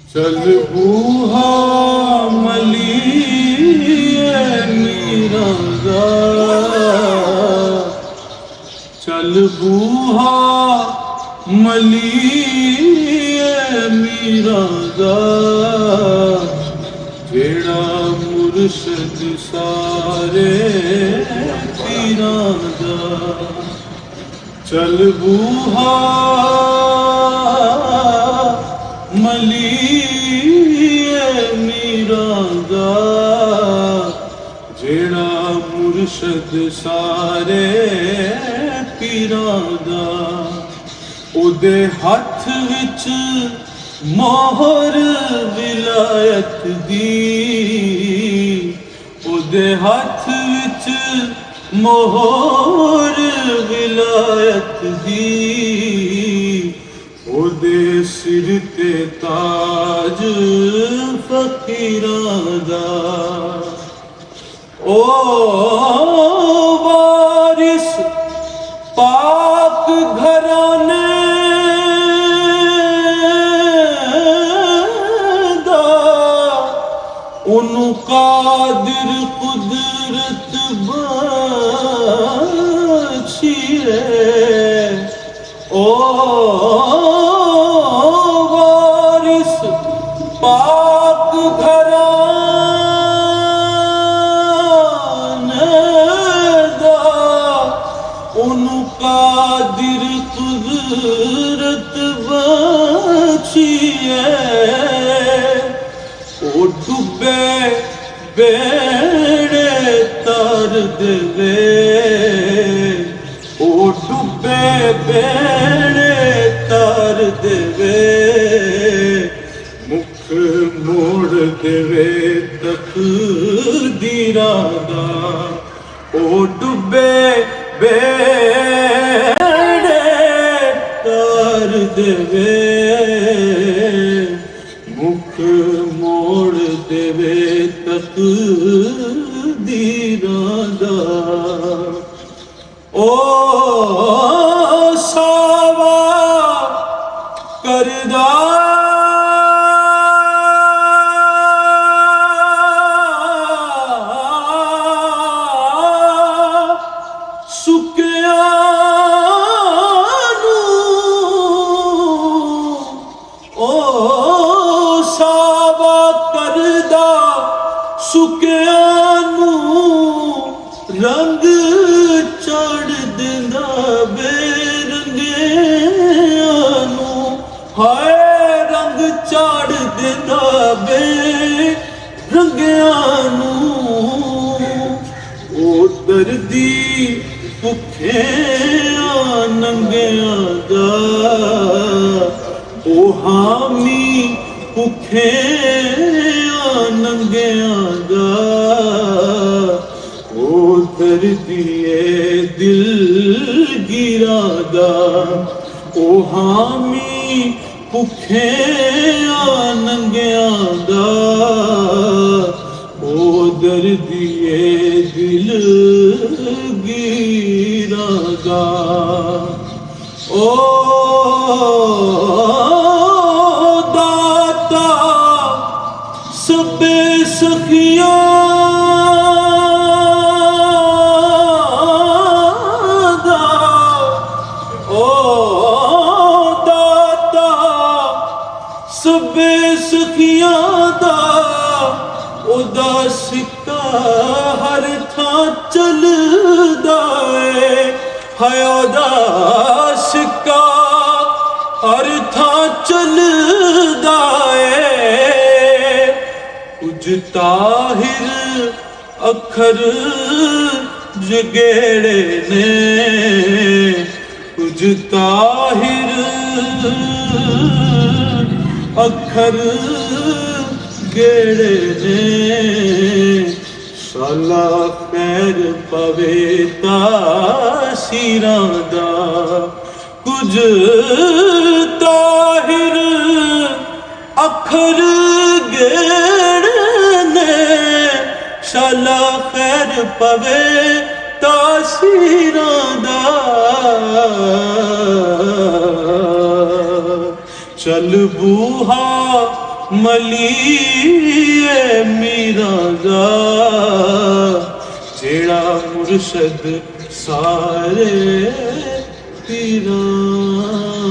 चल बूहा मलिए मीरा दा, चल बूहा मलिए मीरा दा, जेड़ा मुर्शद सारे पीरां दा। चल बूहा मलिए मीरा दा, जेड़ा मुर्शद सारे पीरां दा। ओदे हथ विच मोहर विलायत दी, ओदे हथ विच मोहर विलायत दी, ओदे सिर ते ताज फकीरां दा। ओ वारिस पाक घराने दा, उनु कादिर कुदरत बख्शिए। ओ वारिस पाक घराने दा, उनु कादिर कुदरत बख्शिए। ओ डुबे बेड़े तर देवे, ओ डुबे बेड़े तर देवे, मुख मोड़ देवे तकदीरां दा। ओ डुबे बेड़े तर देवे, मुख मोड़ देवे तकदीरां दा। ओ सावा करदा सुकिया नू, ओ सावा करदा सुकिया नू, रंग चढ़ दिंदा बेरंगिਆਂ नू। हाय रंग चढ़ दिंदा बेरंगिਆਂ नू। ओ दर्दी भुखिਆਂ नंगिਆਂ दा, ओ हामी भुखिਆਂ नंगिਆਂ दा। ओ दर्दिए दिलगीरां दा, ओ हामी भुखिਆਂ नंगिਆਂ दा। ओ दर्दिए दिलगीरां दा। ओ दाता सबे सखियां दा, ओ दाता सबे सखियां दा। ओदा सिक्का हर थां चलदा है, हाय ओदा सिक्का हर थां चलदा है। कुछ ताहिर अखर जगेड़े ने, कुछ ताहिर अखर गेड़े ने। शाला खैर पवे तासीरां दा, कुछ ताहिर अखर गेड़े ने। शाला खैर पवे तासीरां दा। चल बूहा मलिए मीरा दा जेड़ा मुर्शद सारे पीरां